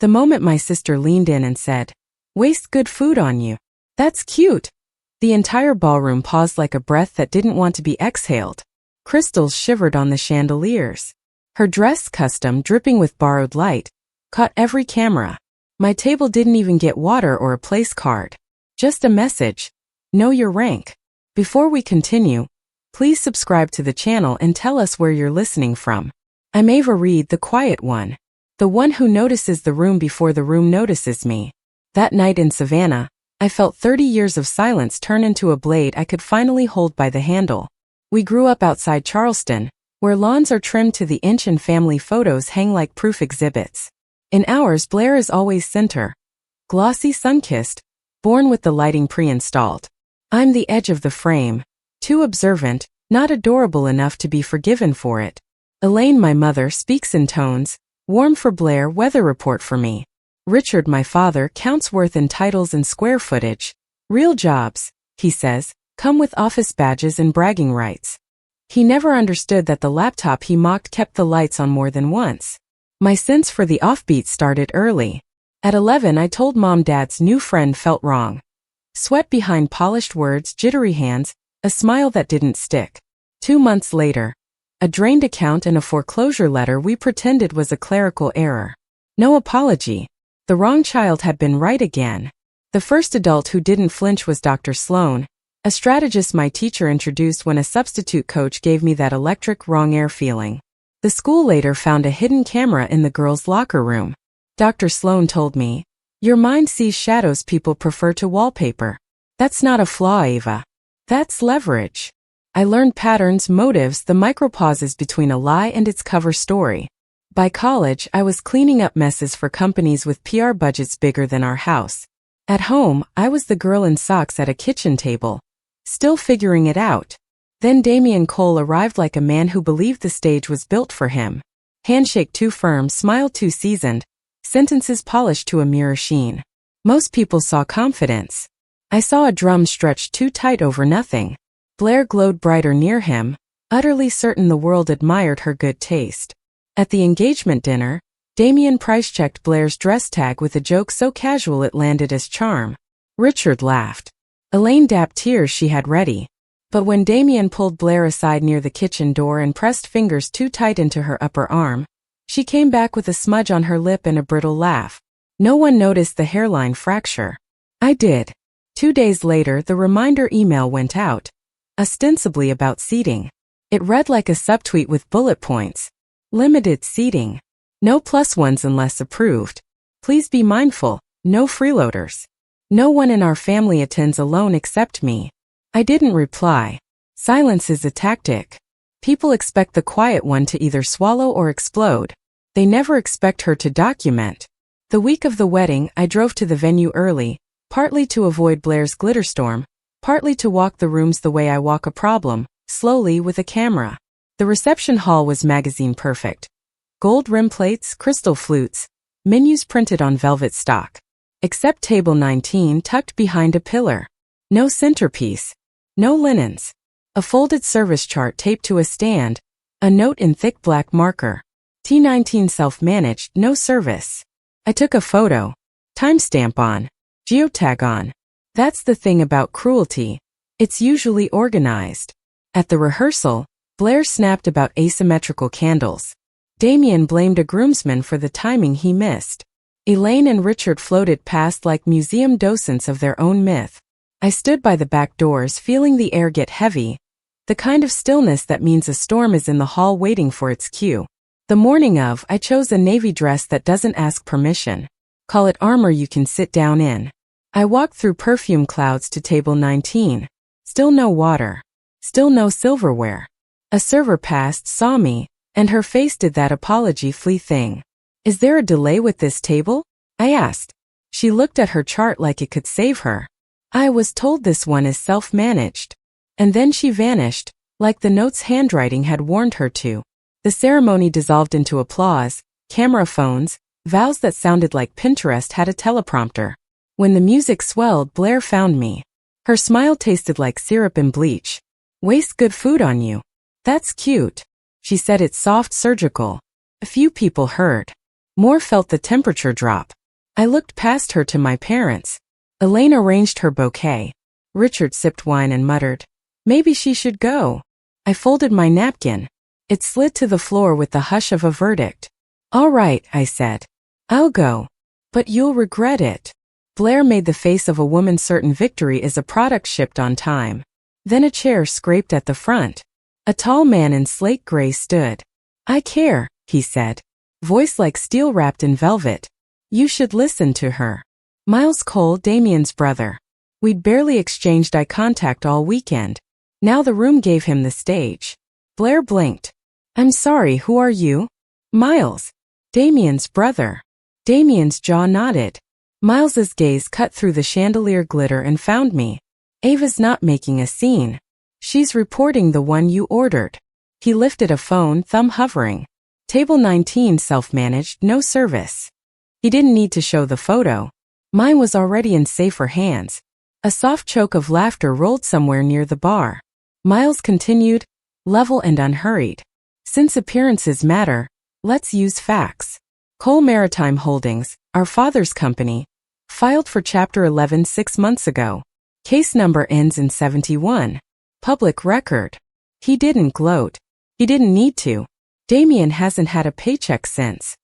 The moment my sister leaned in and said, "Waste good food on you. That's cute." The entire ballroom paused like a breath that didn't want to be exhaled. Crystals shivered on the chandeliers. Her dress, custom, dripping with borrowed light, caught every camera. My table didn't even get water or a place card. Just a message. Know your rank. Before we continue, please subscribe to the channel and tell us where you're listening from. I'm Ava Reed, the quiet one. The one who notices the room before the room notices me. That night in Savannah, I felt 30 years of silence turn into a blade I could finally hold by the handle. We grew up outside Charleston, where lawns are trimmed to the inch and family photos hang like proof exhibits. In ours, Blair is always center. Glossy, sun-kissed, born with the lighting pre-installed. I'm the edge of the frame, too observant, not adorable enough to be forgiven for it. Elaine, my mother, speaks in tones, warm for Blair, weather report for me. Richard, my father, counts worth in titles and square footage. Real jobs, he says, come with office badges and bragging rights. He never understood that the laptop he mocked kept the lights on more than once. My sense for the offbeat started early. At 11, I told Mom Dad's new friend felt wrong. Sweat behind polished words, jittery hands, a smile that didn't stick. 2 months later, a drained account and a foreclosure letter we pretended was a clerical error. No apology. The wrong child had been right again. The first adult who didn't flinch was Dr. Sloan, a strategist my teacher introduced when a substitute coach gave me that electric wrong air feeling. The school later found a hidden camera in the girls' locker room. Dr. Sloan told me, "Your mind sees shadows people prefer to wallpaper. That's not a flaw, Ava. That's leverage." I learned patterns, motives, the micropauses between a lie and its cover story. By college, I was cleaning up messes for companies with PR budgets bigger than our house. At home, I was the girl in socks at a kitchen table, still figuring it out. Then Damian Cole arrived like a man who believed the stage was built for him. Handshake too firm, smile too seasoned, sentences polished to a mirror sheen. Most people saw confidence. I saw a drum stretched too tight over nothing. Blair glowed brighter near him, utterly certain the world admired her good taste. At the engagement dinner, Damian price-checked Blair's dress tag with a joke so casual it landed as charm. Richard laughed. Elaine dabbed tears she had ready. But when Damian pulled Blair aside near the kitchen door and pressed fingers too tight into her upper arm, she came back with a smudge on her lip and a brittle laugh. No one noticed the hairline fracture. I did. 2 days later, the reminder email went out, ostensibly about seating. It read like a subtweet with bullet points. Limited seating. No +1s unless approved. Please be mindful, no freeloaders. No one in our family attends alone except me. I didn't reply. Silence is a tactic. People expect the quiet one to either swallow or explode. They never expect her to document. The week of the wedding, I drove to the venue early, partly to avoid Blair's glitter storm, partly to walk the rooms the way I walk a problem, slowly with a camera. The reception hall was magazine perfect. Gold rim plates, crystal flutes, menus printed on velvet stock. Except table 19 tucked behind a pillar. No centerpiece. No linens. A folded service chart taped to a stand. A note in thick black marker. T19 self-managed, no service. I took a photo. Timestamp on. Geotag on. That's the thing about cruelty. It's usually organized. At the rehearsal, Blair snapped about asymmetrical candles. Damian blamed a groomsman for the timing he missed. Elaine and Richard floated past like museum docents of their own myth. I stood by the back doors feeling the air get heavy, the kind of stillness that means a storm is in the hall waiting for its cue. The morning of, I chose a navy dress that doesn't ask permission. Call it armor you can sit down in. I walked through perfume clouds to table 19. Still no water. Still no silverware. A server passed, saw me, and her face did that apology flee thing. "Is there a delay with this table?" I asked. She looked at her chart like it could save her. "I was told this one is self-managed." And then she vanished, like the note's handwriting had warned her to. The ceremony dissolved into applause, camera phones, vows that sounded like Pinterest had a teleprompter. When the music swelled, Blair found me. Her smile tasted like syrup and bleach. "Waste good food on you. That's cute." She said it soft, surgical. A few people heard. Moore felt the temperature drop. I looked past her to my parents. Elaine arranged her bouquet. Richard sipped wine and muttered, "Maybe she should go." I folded my napkin. It slid to the floor with the hush of a verdict. "All right," I said. "I'll go. But you'll regret it." Blair made the face of a woman certain victory is a product shipped on time. Then a chair scraped at the front. A tall man in slate gray stood. "I care," he said. Voice like steel wrapped in velvet. "You should listen to her." Miles Cole, Damien's brother. We'd barely exchanged eye contact all weekend. Now the room gave him the stage. Blair blinked. "I'm sorry, who are you?" "Miles. Damien's brother." Damien's jaw nodded. Miles's gaze cut through the chandelier glitter and found me. "Ava's not making a scene. She's reporting the one you ordered." He lifted a phone, thumb hovering. "Table 19 self-managed, no service." He didn't need to show the photo. Mine was already in safer hands. A soft choke of laughter rolled somewhere near the bar. Miles continued, level and unhurried. "Since appearances matter, let's use facts. Cole Maritime Holdings, our father's company, filed for Chapter 11 6 months ago. Case number ends in 71. Public record." He didn't gloat. He didn't need to. Damien hasn't had a paycheck since.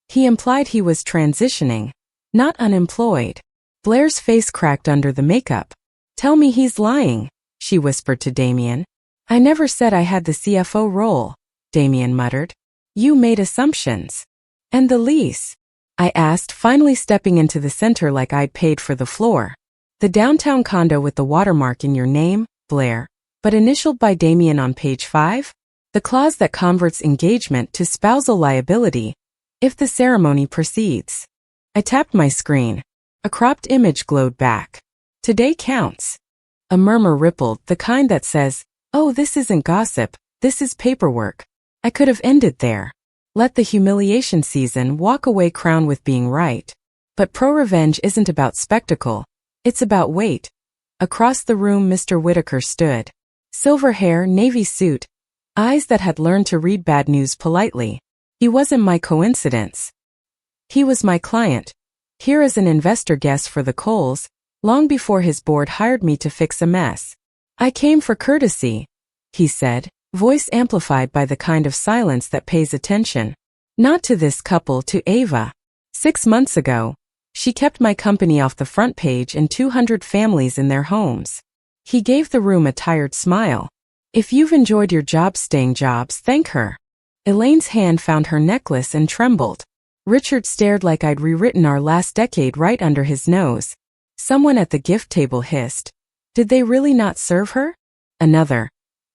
He implied he was transitioning, not unemployed. Blair's face cracked under the makeup. "Tell me he's lying," she whispered to Damien. "I never said I had the CFO role," Damien muttered. "You made assumptions." "And the lease?" I asked, finally stepping into the center like I'd paid for the floor. "The downtown condo with the watermark in your name, Blair, but initialed by Damien on page 5? The clause that converts engagement to spousal liability if the ceremony proceeds." I tapped my screen. A cropped image glowed back. "Today counts." A murmur rippled, the kind that says, "Oh, this isn't gossip, this is paperwork." I could have ended there. Let the humiliation season walk away crowned with being right. But pro-revenge isn't about spectacle. It's about weight. Across the room Mr. Whitaker stood. Silver hair, navy suit, eyes that had learned to read bad news politely. He wasn't my coincidence. He was my client. Here as an investor guest for the Coles, long before his board hired me to fix a mess. "I came for courtesy," he said, voice amplified by the kind of silence that pays attention. "Not to this couple, to Ava. 6 months ago, she kept my company off the front page and 200 families in their homes." He gave the room a tired smile. "If you've enjoyed your job staying jobs, thank her." Elaine's hand found her necklace and trembled. Richard stared like I'd rewritten our last decade right under his nose. Someone at the gift table hissed, "Did they really not serve her?" Another,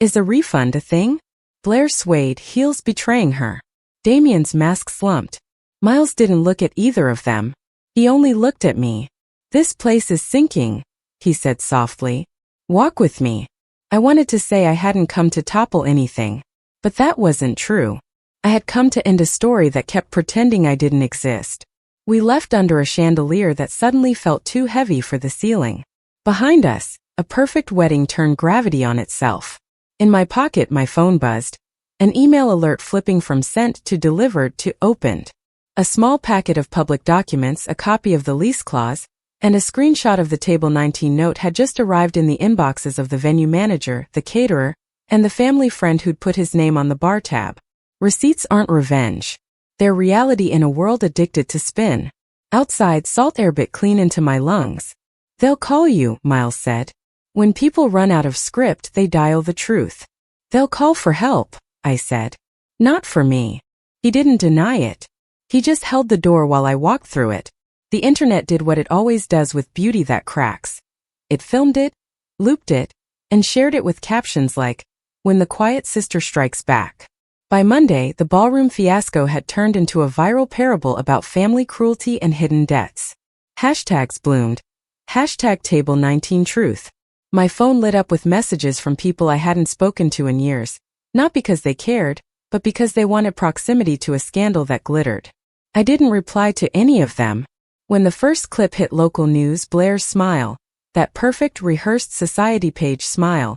"Is a refund a thing?" Blair swayed, heels betraying her. Damien's mask slumped. Miles didn't look at either of them. He only looked at me. "This place is sinking," he said softly. "Walk with me." I wanted to say I hadn't come to topple anything. But that wasn't true. I had come to end a story that kept pretending I didn't exist. We left under a chandelier that suddenly felt too heavy for the ceiling. Behind us, a perfect wedding turned gravity on itself. In my pocket my phone buzzed. An email alert flipping from sent to delivered to opened. A small packet of public documents, a copy of the lease clause, and a screenshot of the Table 19 note had just arrived in the inboxes of the venue manager, the caterer, and the family friend who'd put his name on the bar tab. Receipts aren't revenge. They're reality in a world addicted to spin. Outside, salt air bit clean into my lungs. "They'll call you," Miles said. "When people run out of script, they dial the truth." "They'll call for help," I said. "Not for me." He didn't deny it. He just held the door while I walked through it. The internet did what it always does with beauty that cracks. It filmed it, looped it, and shared it with captions like, "When the quiet sister strikes back." By Monday, the ballroom fiasco had turned into a viral parable about family cruelty and hidden debts. Hashtags bloomed. Hashtag Table 19 Truth. My phone lit up with messages from people I hadn't spoken to in years, not because they cared, but because they wanted proximity to a scandal that glittered. I didn't reply to any of them. When the first clip hit local news, Blair's smile, that perfect rehearsed society page smile,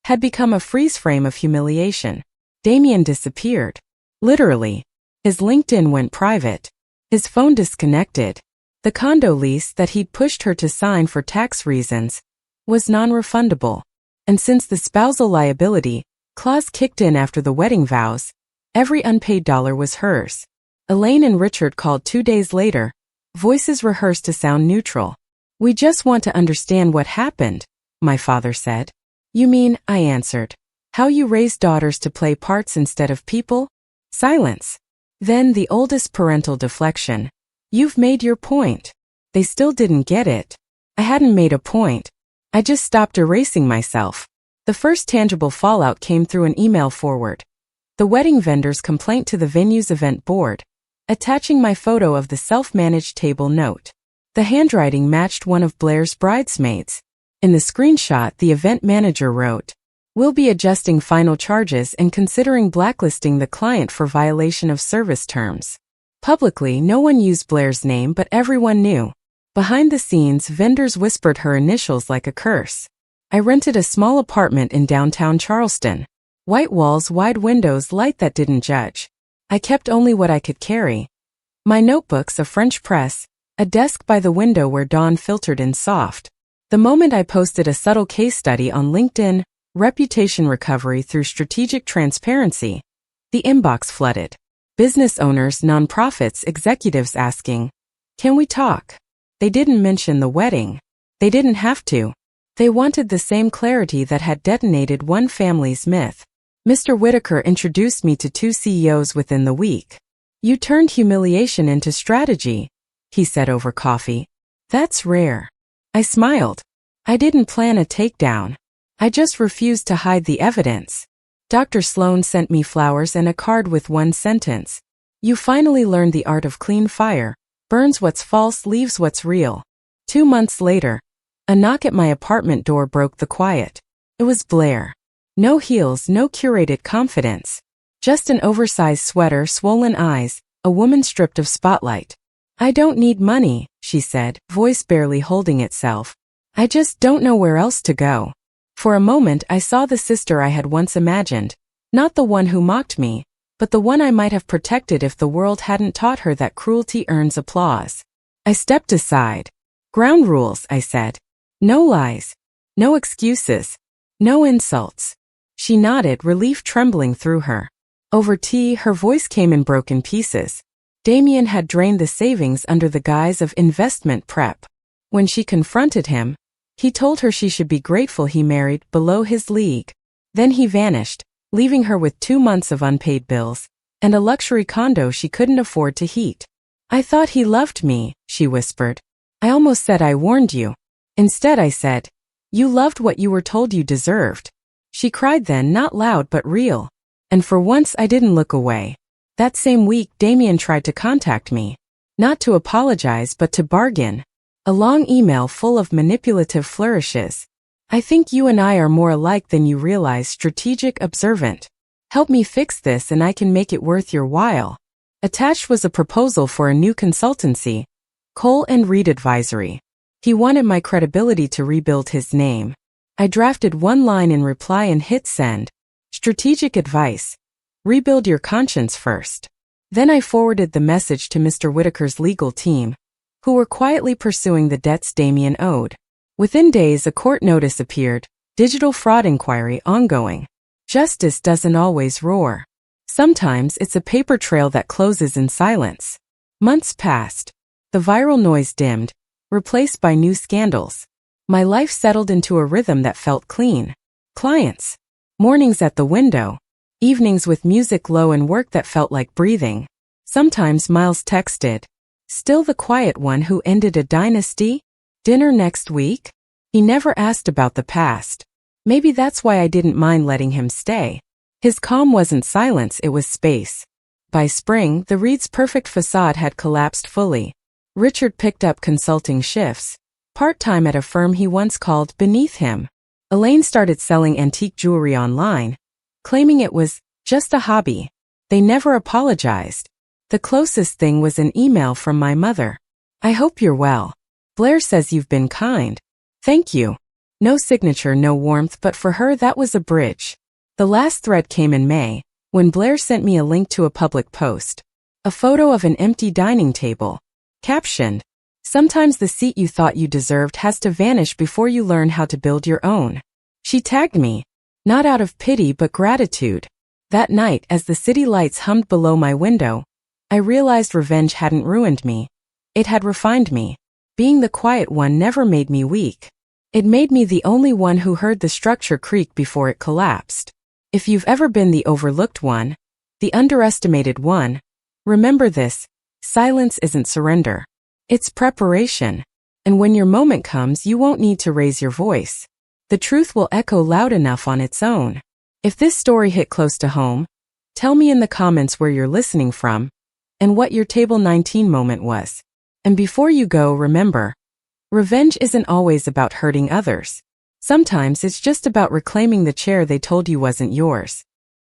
had become a freeze frame of humiliation. Damien disappeared. Literally. His LinkedIn went private. His phone disconnected. The condo lease that he'd pushed her to sign for tax reasons was non-refundable. And since the spousal liability clause kicked in after the wedding vows, every unpaid dollar was hers. Elaine and Richard called 2 days later, voices rehearsed to sound neutral. "We just want to understand what happened," my father said. "You mean," I answered, "how you raise daughters to play parts instead of people?" Silence. Then the oldest parental deflection. "You've made your point." They still didn't get it. I hadn't made a point. I just stopped erasing myself. The first tangible fallout came through an email forward. The wedding vendor's complaint to the venue's event board, attaching my photo of the self-managed table note. The handwriting matched one of Blair's bridesmaids. In the screenshot, the event manager wrote, "We'll be adjusting final charges and considering blacklisting the client for violation of service terms." Publicly, no one used Blair's name, but everyone knew. Behind the scenes, vendors whispered her initials like a curse. I rented a small apartment in downtown Charleston. White walls, wide windows, light that didn't judge. I kept only what I could carry. My notebooks, a French press, a desk by the window where dawn filtered in soft. The moment I posted a subtle case study on LinkedIn, reputation recovery through strategic transparency, the inbox flooded. Business owners, nonprofits, executives asking, "Can we talk?" They didn't mention the wedding. They didn't have to. They wanted the same clarity that had detonated one family's myth. Mr. Whitaker introduced me to 2 CEOs within the week. "You turned humiliation into strategy," he said over coffee. "That's rare." I smiled. I didn't plan a takedown. I just refused to hide the evidence. Dr. Sloan sent me flowers and a card with one sentence. "You finally learned the art of clean fire. Burns what's false, leaves what's real." 2 months later, a knock at my apartment door broke the quiet. It was Blair. No heels, no curated confidence. Just an oversized sweater, swollen eyes, a woman stripped of spotlight. "I don't need money," she said, voice barely holding itself. "I just don't know where else to go." For a moment I saw the sister I had once imagined, not the one who mocked me, but the one I might have protected if the world hadn't taught her that cruelty earns applause. I stepped aside. "Ground rules," I said. "No lies. No excuses. No insults." She nodded, relief trembling through her. Over tea, her voice came in broken pieces. Damien had drained the savings under the guise of investment prep. When she confronted him, he told her she should be grateful he married below his league. Then he vanished, leaving her with 2 months of unpaid bills and a luxury condo she couldn't afford to heat. "I thought he loved me," she whispered. "I almost said I warned you." Instead I said, "You loved what you were told you deserved." She cried then, not loud but real. And for once I didn't look away. That same week Damien tried to contact me. Not to apologize but to bargain. A long email full of manipulative flourishes. "I think you and I are more alike than you realize, strategic, observant. Help me fix this and I can make it worth your while." Attached was a proposal for a new consultancy, Cole and Reed Advisory. He wanted my credibility to rebuild his name. I drafted one line in reply and hit send. Strategic advice. Rebuild your conscience first. Then I forwarded the message to Mr. Whitaker's legal team, who were quietly pursuing the debts Damien owed. Within days, a court notice appeared, digital fraud inquiry ongoing. Justice doesn't always roar. Sometimes it's a paper trail that closes in silence. Months passed. The viral noise dimmed, replaced by new scandals. My life settled into a rhythm that felt clean. Clients. Mornings at the window. Evenings with music low and work that felt like breathing. Sometimes Miles texted, "Still the quiet one who ended a dynasty? Dinner next week?" He never asked about the past. Maybe that's why I didn't mind letting him stay. His calm wasn't silence, it was space. By spring, the Reed's perfect facade had collapsed fully. Richard picked up consulting shifts, part-time at a firm he once called beneath him. Elaine started selling antique jewelry online, claiming it was just a hobby. They never apologized. The closest thing was an email from my mother. "I hope you're well. Blair says you've been kind. Thank you." No signature, no warmth, but for her that was a bridge. The last thread came in May, when Blair sent me a link to a public post. A photo of an empty dining table. Captioned, "Sometimes the seat you thought you deserved has to vanish before you learn how to build your own." She tagged me, not out of pity but gratitude. That night, as the city lights hummed below my window, I realized revenge hadn't ruined me. It had refined me. Being the quiet one never made me weak. It made me the only one who heard the structure creak before it collapsed. If you've ever been the overlooked one, the underestimated one, remember this: silence isn't surrender. It's preparation. And when your moment comes, you won't need to raise your voice. The truth will echo loud enough on its own. If this story hit close to home, tell me in the comments where you're listening from and what your table 19 moment was. And before you go, remember, revenge isn't always about hurting others. Sometimes it's just about reclaiming the chair they told you wasn't yours.